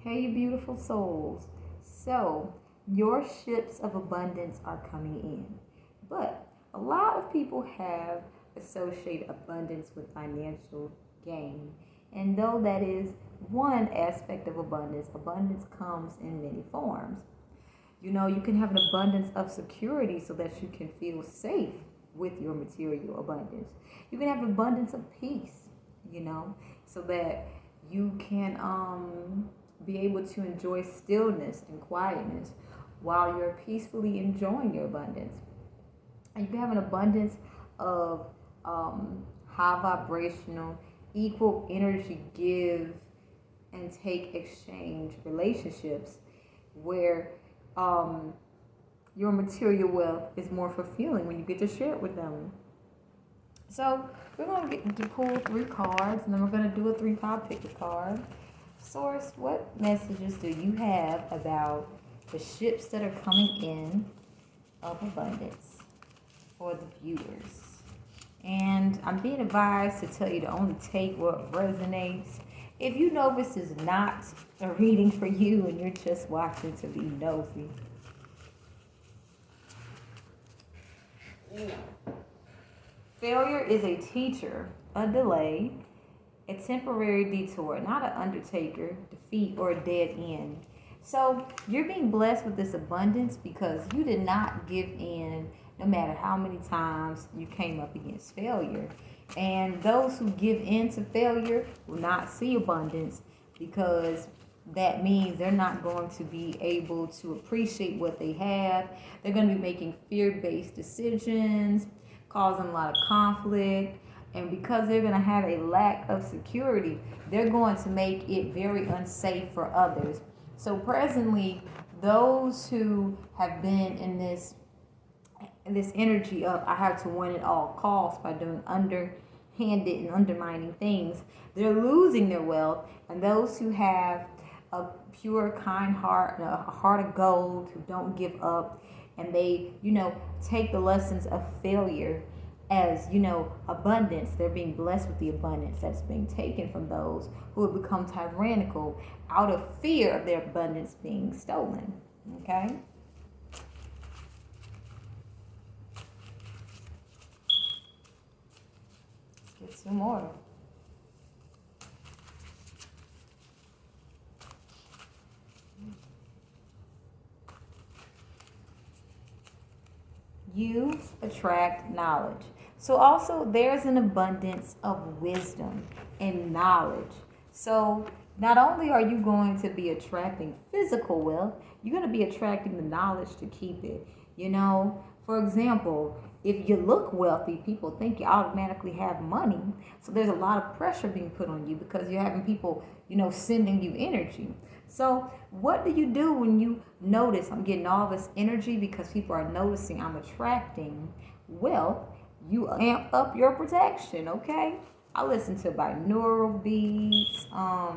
Hey, you beautiful souls. So, your ships of abundance are coming in. But a lot of people have associated abundance with financial gain. And though that is one aspect of abundance, abundance comes in many forms. You can have an abundance of security so that you can feel safe with your material abundance. You can have an abundance of peace, so that you can be able to enjoy stillness and quietness while you're peacefully enjoying your abundance. And you can have an abundance of high vibrational, equal energy give and take exchange relationships where um, your material wealth is more fulfilling when you get to share it with them. So we're going to get to pull three cards, and then we're going to do a three-pile pick a card. Source, what messages do you have about the ships that are coming in of abundance for the viewers? And I'm being advised to tell you to only take what resonates. If you know this is not a reading for you and you're just watching to be nosy, failure is a teacher, a delay, a temporary detour, not an undertaker, defeat, or a dead end. So you're being blessed with this abundance because you did not give in no matter how many times you came up against failure. And those who give in to failure will not see abundance because that means they're not going to be able to appreciate what they have. They're going to be making fear-based decisions, causing a lot of conflict. And because they're going to have a lack of security, they're going to make it very unsafe for others. So presently, those who have been in this energy of I have to win at all costs by doing underhanded and undermining things, they're losing their wealth. And those who have a pure, kind heart and a heart of gold, who don't give up, and they, take the lessons of failure as abundance, they're being blessed with the abundance that's being taken from those who have become tyrannical out of fear of their abundance being stolen. Okay. Let's get some more. You attract knowledge. So also there's an abundance of wisdom and knowledge. So not only are you going to be attracting physical wealth, you're going to be attracting the knowledge to keep it. For example, if you look wealthy, people think you automatically have money. So there's a lot of pressure being put on you because you're having people, sending you energy. So what do you do when you notice I'm getting all this energy because people are noticing I'm attracting wealth? You amp up your protection, okay? I listen to binaural beats. I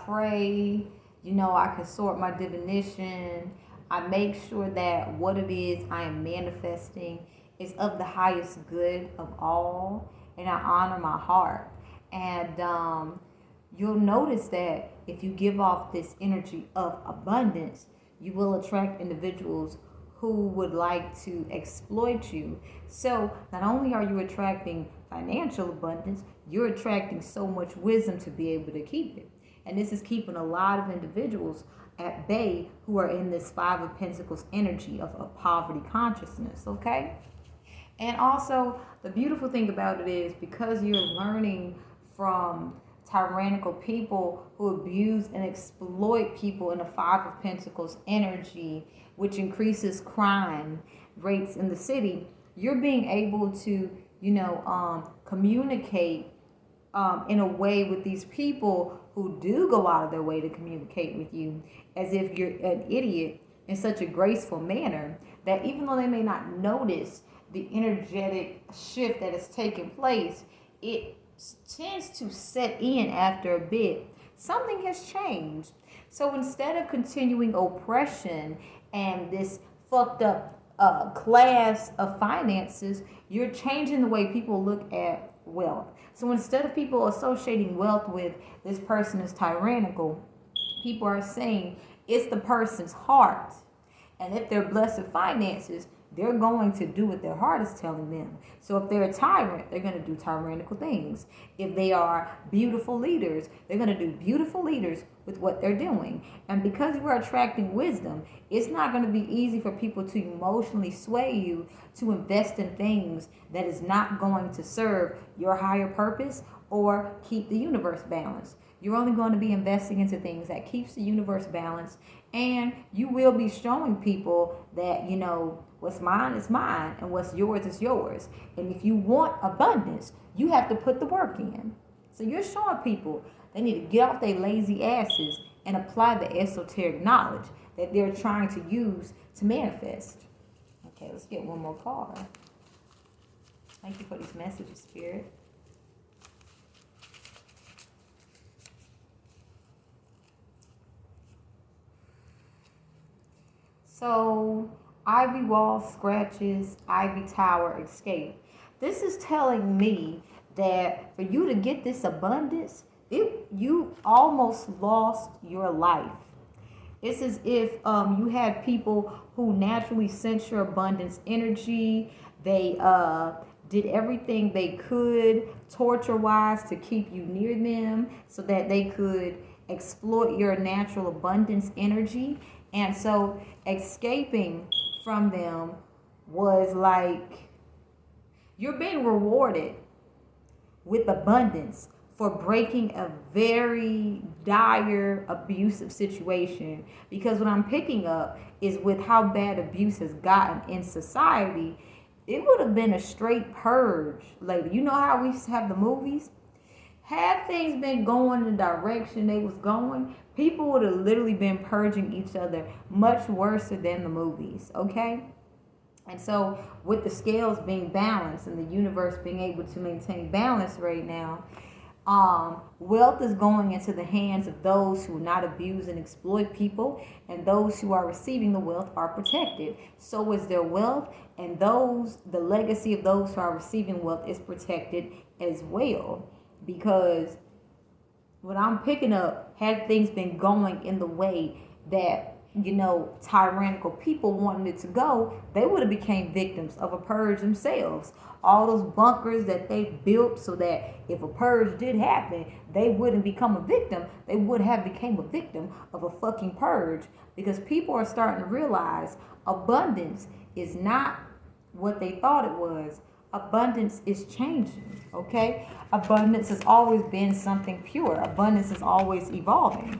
pray. I consort my divination. I make sure that what it is I am manifesting is of the highest good of all, and I honor my heart. And you'll notice that if you give off this energy of abundance, you will attract individuals who would like to exploit you. So not only are you attracting financial abundance, you're attracting so much wisdom to be able to keep it. And this is keeping a lot of individuals at bay who are in this Five of Pentacles energy of poverty consciousness, okay? And also, the beautiful thing about it is because you're learning from tyrannical people who abuse and exploit people in the Five of Pentacles energy, which increases crime rates in the city, you're being able to, communicate in a way with these people who do go out of their way to communicate with you as if you're an idiot in such a graceful manner that even though they may not notice the energetic shift that has taken place, it tends to set in after a bit. Something has changed. So instead of continuing oppression and this fucked up class of finances, you're changing the way people look at wealth. So instead of people associating wealth with this person is tyrannical, people are saying it's the person's heart. And if they're blessed with finances, they're going to do what their heart is telling them. So if they're a tyrant, they're going to do tyrannical things. If they are beautiful leaders, they're going to do beautiful leaders with what they're doing. And because you are attracting wisdom, it's not going to be easy for people to emotionally sway you to invest in things that is not going to serve your higher purpose or keep the universe balanced. You're only going to be investing into things that keeps the universe balanced, and you will be showing people that, what's mine is mine and what's yours is yours. And if you want abundance, you have to put the work in. So you're showing people they need to get off their lazy asses and apply the esoteric knowledge that they're trying to use to manifest. Okay, let's get one more card. Thank you for these messages, Spirit. So, ivy wall scratches, ivy tower escape. This is telling me that for you to get this abundance, you almost lost your life. It's as if you had people who naturally sense your abundance energy. They did everything they could torture-wise to keep you near them so that they could exploit your natural abundance energy. And so escaping from them was like you're being rewarded with abundance for breaking a very dire abusive situation. Because what I'm picking up is with how bad abuse has gotten in society, it would have been a straight purge later. You know how we used to have the movies? Had things been going the direction they was going, people would have literally been purging each other much worse than the movies, okay? And so with the scales being balanced and the universe being able to maintain balance right now, wealth is going into the hands of those who not abuse and exploit people, and those who are receiving the wealth are protected. So is their wealth, and the legacy of those who are receiving wealth is protected as well. Because what I'm picking up, had things been going in the way that, tyrannical people wanted it to go, they would have became victims of a purge themselves. All those bunkers that they built so that if a purge did happen, they wouldn't become a victim. They would have became a victim of a fucking purge. Because people are starting to realize abundance is not what they thought it was. Abundance is changing, okay? Abundance has always been something pure. Abundance is always evolving.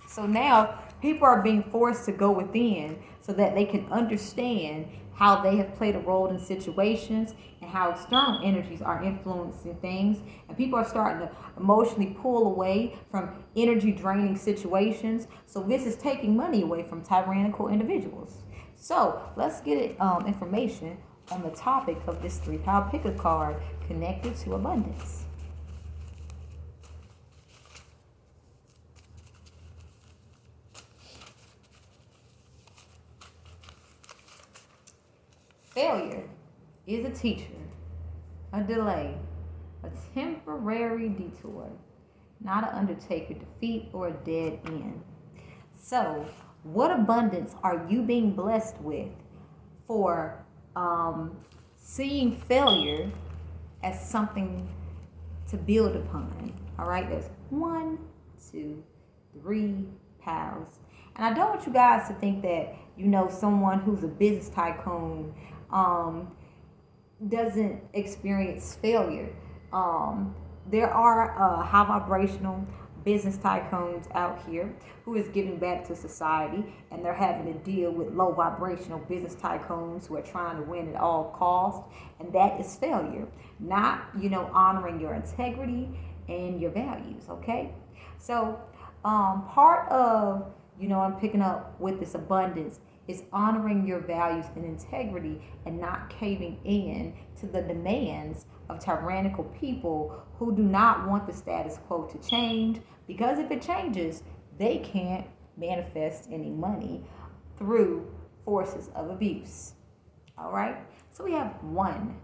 So now people are being forced to go within so that they can understand how they have played a role in situations and how external energies are influencing things. And people are starting to emotionally pull away from energy draining situations. So this is taking money away from tyrannical individuals. So let's get information on the topic of this 3-power pick a card connected to abundance. Failure is a teacher, a delay, a temporary detour, not an undertaker, defeat, or a dead end. So, what abundance are you being blessed with for seeing failure as something to build upon? All right, there's 1, 2, 3 pals. And I don't want you guys to think that, someone who's a business tycoon doesn't experience failure. There are high vibrational business tycoons out here who is giving back to society, and they're having to deal with low vibrational business tycoons who are trying to win at all costs, and that is failure. Not, honoring your integrity and your values, okay? So part of, I'm picking up with this abundance is honoring your values and integrity and not caving in to the demands of tyrannical people who do not want the status quo to change, because if it changes, they can't manifest any money through forces of abuse. All right, so we have 1,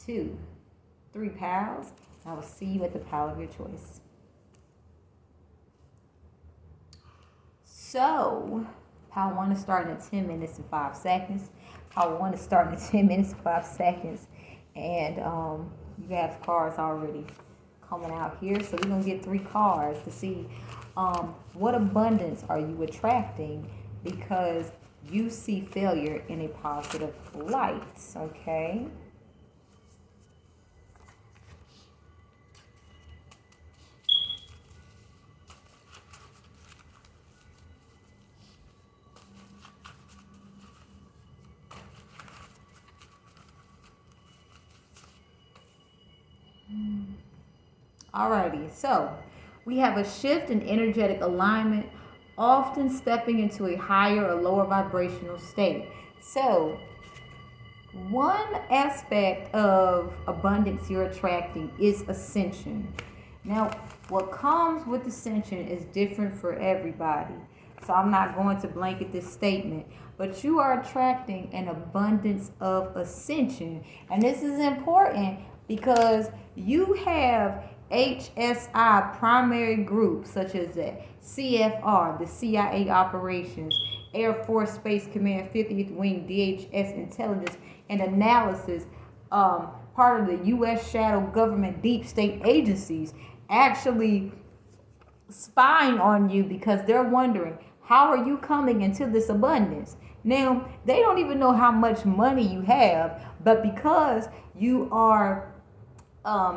2, 3 piles. I will see you at the pile of your choice. So, pile 1 is starting at 10 minutes and 5 seconds. Pile 1 is starting at 10 minutes and 5 seconds. And you have cards already coming out here. So we're going to get 3 cards to see what abundance are you attracting, because you see failure in a positive light. Okay. Alrighty, so we have a shift in energetic alignment, often stepping into a higher or lower vibrational state. So, one aspect of abundance you're attracting is ascension. Now, what comes with ascension is different for everybody. So I'm not going to blanket this statement, but you are attracting an abundance of ascension. And this is important because you have HSI primary groups such as the CFR, the CIA operations, Air Force Space Command 50th Wing, DHS Intelligence and Analysis, part of the U.S. shadow government deep state agencies actually spying on you because they're wondering, how are you coming into this abundance? Now, they don't even know how much money you have, but because you are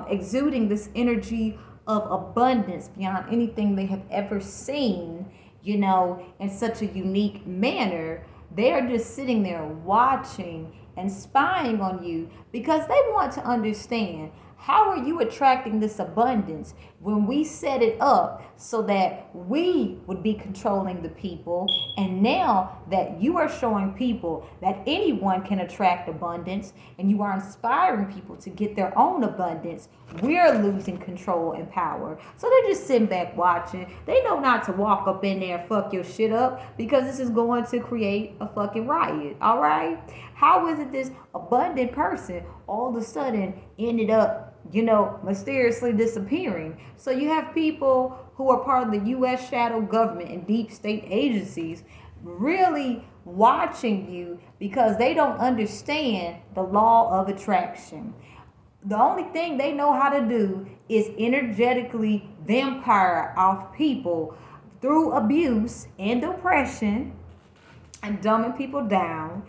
exuding this energy of abundance beyond anything they have ever seen, in such a unique manner, they are just sitting there watching and spying on you because they want to understand, how are you attracting this abundance when we set it up so that we would be controlling the people? And now that you are showing people that anyone can attract abundance and you are inspiring people to get their own abundance, we're losing control and power. So they're just sitting back watching. They know not to walk up in there and fuck your shit up because this is going to create a fucking riot. All right? How is it this abundant person all of a sudden ended up, mysteriously disappearing? So you have people who are part of the U.S. shadow government and deep state agencies really watching you because they don't understand the law of attraction. The only thing they know how to do is energetically vampire off people through abuse and oppression and dumbing people down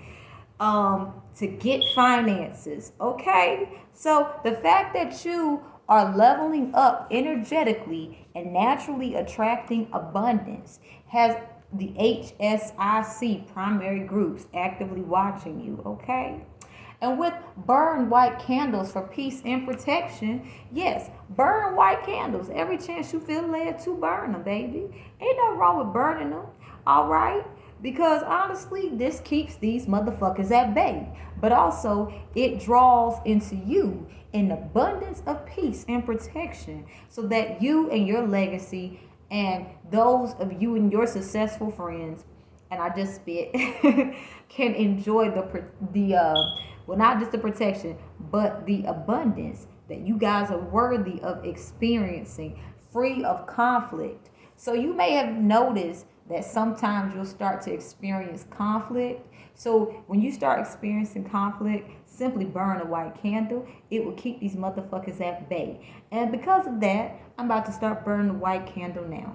to get finances. Okay? So the fact that you are leveling up energetically and naturally attracting abundance has the HSIC primary groups actively watching you. Okay? And with burn white candles for peace and protection, yes, burn white candles. Every chance you feel led to burn them, baby. Ain't nothing wrong with burning them, all right? Because honestly, this keeps these motherfuckers at bay. But also, it draws into you an abundance of peace and protection so that you and your legacy and those of you and your successful friends, and I just spit, can enjoy well, not just the protection, but the abundance that you guys are worthy of experiencing, free of conflict. So you may have noticed that sometimes you'll start to experience conflict. So when you start experiencing conflict, simply burn a white candle. It will keep these motherfuckers at bay. And because of that, I'm about to start burning the white candle now.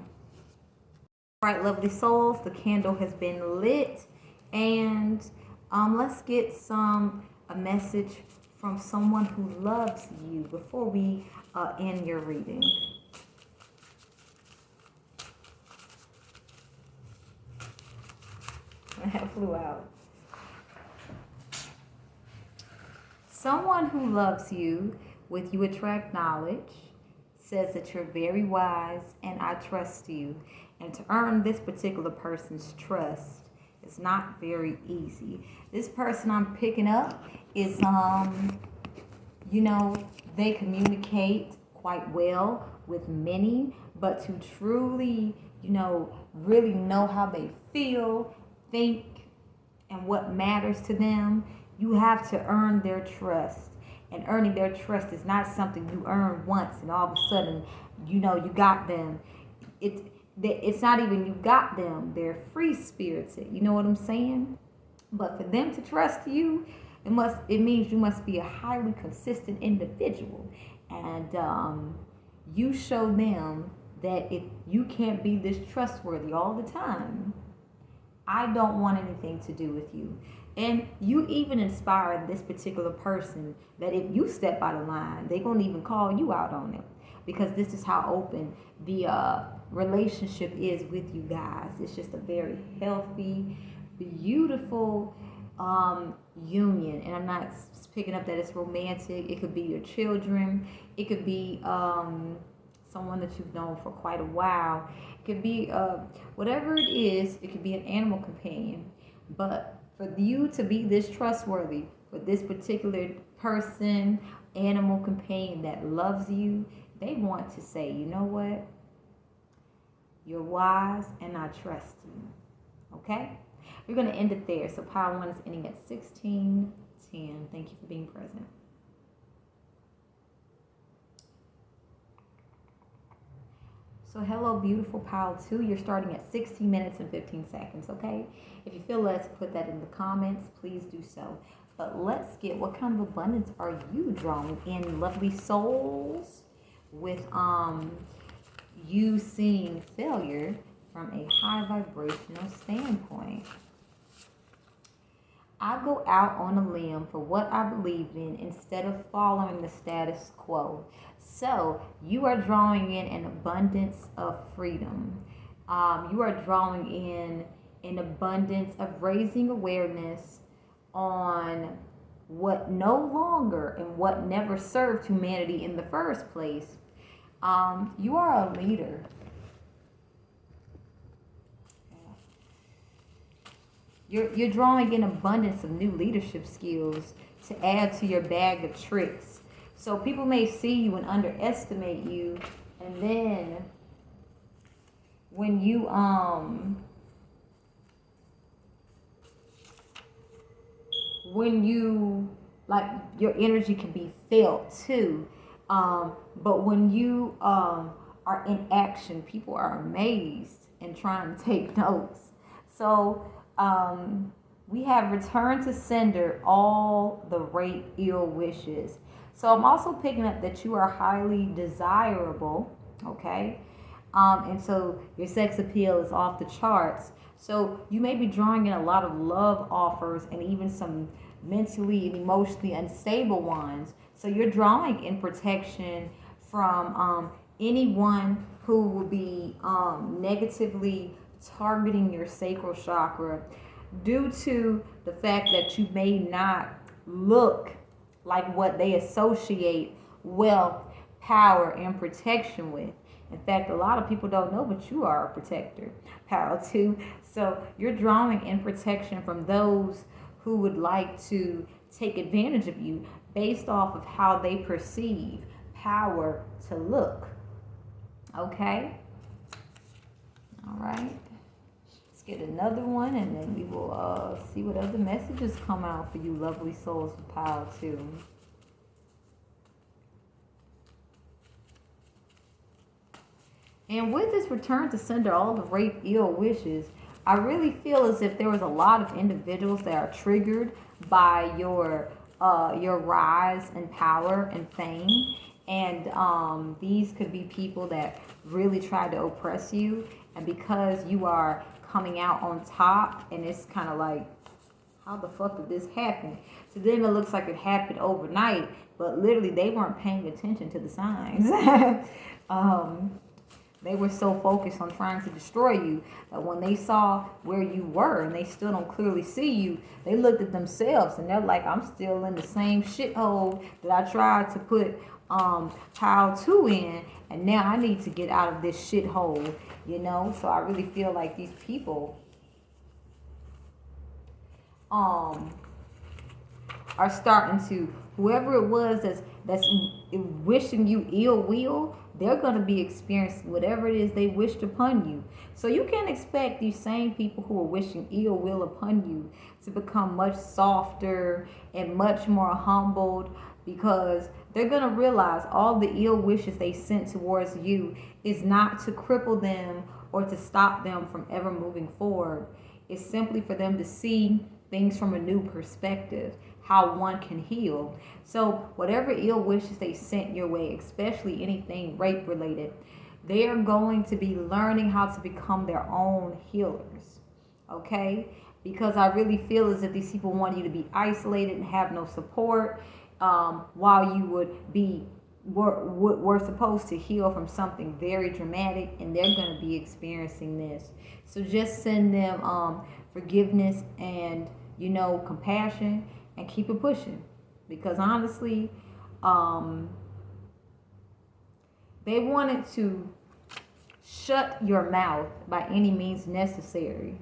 All right, lovely souls, the candle has been lit. And let's get a message from someone who loves you before we end your reading. That flew out. Someone who loves you, with you attract knowledge, says that you're very wise and I trust you. And to earn this particular person's trust is not very easy. This person I'm picking up is, they communicate quite well with many, but to truly, really know how they feel, think, and what matters to them, you have to earn their trust. And earning their trust is not something you earn once and all of a sudden, you got them. It's not even you got them. They're free spirited. You know what I'm saying? But for them to trust you, it means you must be a highly consistent individual. And you show them that if you can't be this trustworthy all the time, I don't want anything to do with you. And you even inspire this particular person that if you step out of line, they're going to even call you out on it. Because this is how open the relationship is with you guys. It's just a very healthy, beautiful union. And I'm not picking up that it's romantic. It could be your children. It could be someone that you've known for quite a while. It could be whatever it is. It could be an animal companion. But for you to be this trustworthy for this particular person, animal companion that loves you, they want to say, you know what? You're wise and I trust you. Okay? We're going to end it there. So pile 1 is ending at 16:10. Thank you for being present. So hello, beautiful pile 2. You're starting at 16 minutes and 15 seconds, okay? If you feel led to put that in the comments, please do so. But let's get, what kind of abundance are you drawing in, lovely souls, with you seeing failure from a high vibrational standpoint? I go out on a limb for what I believe in instead of following the status quo. So you are drawing in an abundance of freedom. You are drawing in an abundance of raising awareness on what no longer and what never served humanity in the first place. You are a leader. You're drawing in abundance of new leadership skills to add to your bag of tricks. So people may see you and underestimate you, and then when you like, your energy can be felt too. But when you are in action, people are amazed and trying to take notes. So we have returned to sender all the rape ill wishes. So I'm also picking up that you are highly desirable, okay? And so your sex appeal is off the charts. So you may be drawing in a lot of love offers and even some mentally and emotionally unstable ones. So you're drawing in protection from anyone who will be negatively targeting your sacral chakra due to the fact that you may not look like what they associate wealth, power, and protection with. In fact, a lot of people don't know, but you are a protector, power too. So you're drawing in protection from those who would like to take advantage of you based off of how they perceive power to look. Okay? All right. Let's get another one, and then we will see what other messages come out for you lovely souls with power too. And with this return to sender all the rape ill wishes, I really feel as if there was a lot of individuals that are triggered by your rise and power and fame. And these could be people that really try to oppress you. And because you are coming out on top, and it's kind of like, how the fuck did this happen? To them, it looks like it happened overnight, but literally they weren't paying attention to the signs. They were so focused on trying to destroy you that when they saw where you were and they still don't clearly see you, they looked at themselves and they're like, I'm still in the same shithole that I tried to put pile 2 in, and now I need to get out of this shithole, you know? So I really feel like these people are starting to, whoever it was that's wishing you ill will, they're going to be experiencing whatever it is they wished upon you. So you can expect these same people who are wishing ill will upon you to become much softer and much more humbled, because they're going to realize all the ill wishes they sent towards you is not to cripple them or to stop them from ever moving forward. It's simply for them to see things from a new perspective, how one can heal. So whatever ill wishes they sent your way, especially anything rape related, they are going to be learning how to become their own healers. Okay? Because I really feel as if these people want you to be isolated and have no support, while you would be were supposed to heal from something very dramatic, and they're going to be experiencing this. So just send them forgiveness and compassion, and keep it pushing, because honestly, they wanted to shut your mouth by any means necessary.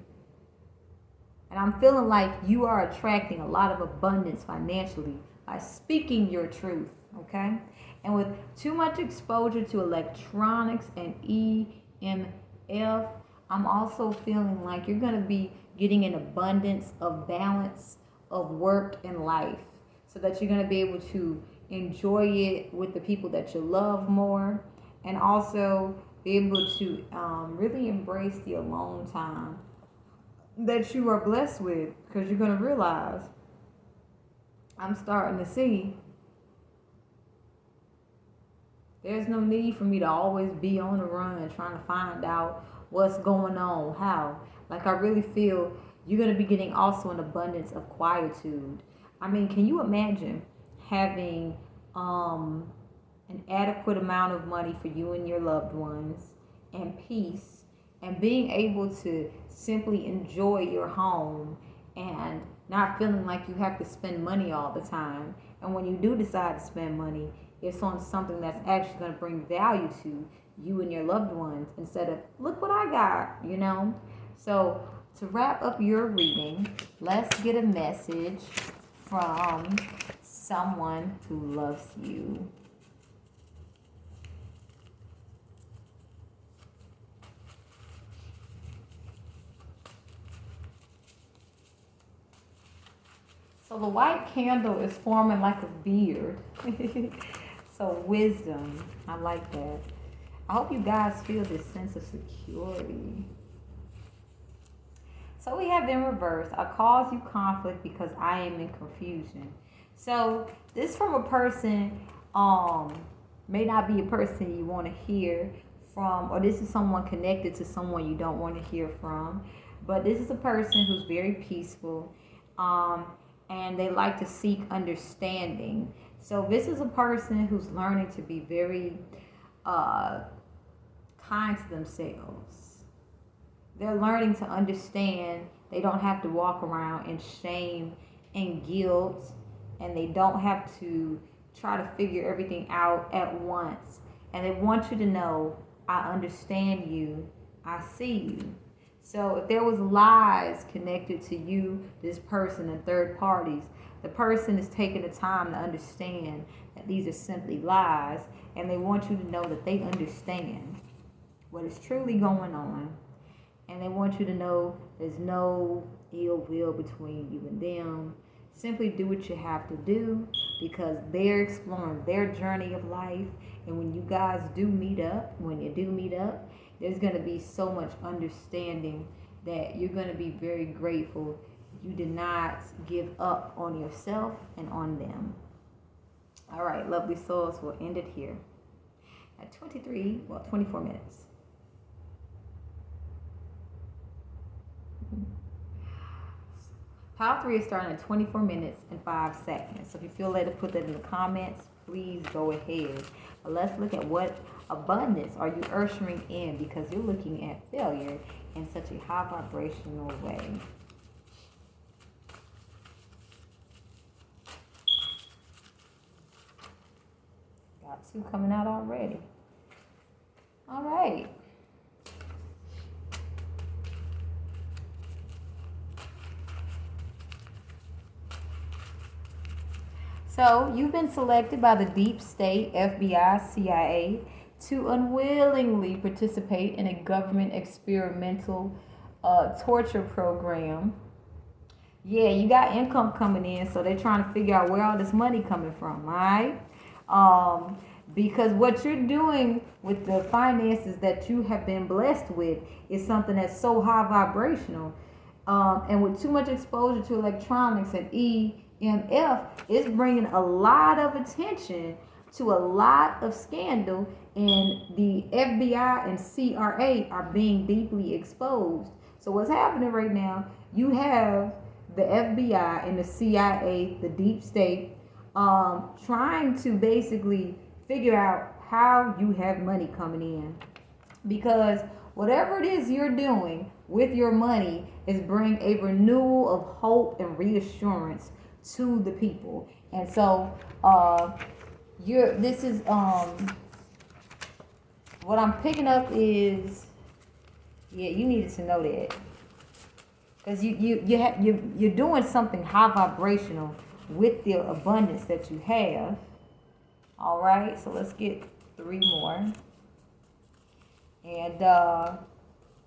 And I'm feeling like you are attracting a lot of abundance financially by speaking your truth, okay? And with too much exposure to electronics and EMF, I'm also feeling like you're going to be getting an abundance of balance of work and life, so that you're going to be able to enjoy it with the people that you love more, and also be able to really embrace the alone time that you are blessed with, because you're going to realize, I'm starting to see, there's no need for me to always be on the run trying to find out what's going on, how. Like, I really feel you're going to be getting also an abundance of quietude. I mean, can you imagine having an adequate amount of money for you and your loved ones, and peace, and being able to simply enjoy your home and not feeling like you have to spend money all the time? And when you do decide to spend money, it's on something that's actually going to bring value to you and your loved ones, instead of, look what I got. So to wrap up your reading, let's get a message from someone who loves you. So the white candle is forming like a beard. So wisdom, I like that. I hope you guys feel this sense of security. So we have in reverse, I cause you conflict because I am in confusion. So this from a person, may not be a person you want to hear from, or this is someone connected to someone you don't want to hear from. But this is a person who's very peaceful, and they like to seek understanding. So this is a person who's learning to be very kind to themselves. They're learning to understand they don't have to walk around in shame and guilt, and they don't have to try to figure everything out at once. And they want you to know, I understand you, I see you. So if there was lies connected to you, this person, and third parties, the person is taking the time to understand that these are simply lies, and they want you to know that they understand what is truly going on. And they want you to know there's no ill will between you and them. Simply do what you have to do, because they're exploring their journey of life. And when you guys do meet up, there's going to be so much understanding that you're going to be very grateful you did not give up on yourself and on them. All right, lovely souls, we'll end it here at 24 minutes. Pile 3 is starting at 24 minutes and 5 seconds. So if you feel led to put that in the comments, please go ahead. But let's look at what abundance are you ushering in, because you're looking at failure in such a high vibrational way. Got 2 coming out already. All right. So you've been selected by the deep state, FBI, CIA, to unwillingly participate in a government experimental torture program Yeah, you got income coming in, so they're trying to figure out where all this money coming from, all right? Um, because what you're doing with the finances that you have been blessed with is something that's so high vibrational. And with too much exposure to electronics and EMF, it's bringing a lot of attention to a lot of scandal, and the FBI and CRA are being deeply exposed. So what's happening right now? You have the FBI and the CIA, the deep state, trying to basically figure out how you have money coming in, because whatever it is you're doing with your money is bring a renewal of hope and reassurance to the people. And so you're this is what I'm picking up is, yeah, you needed to know that, because you're doing something high vibrational with the abundance that you have. All right, so let's get 3 more. And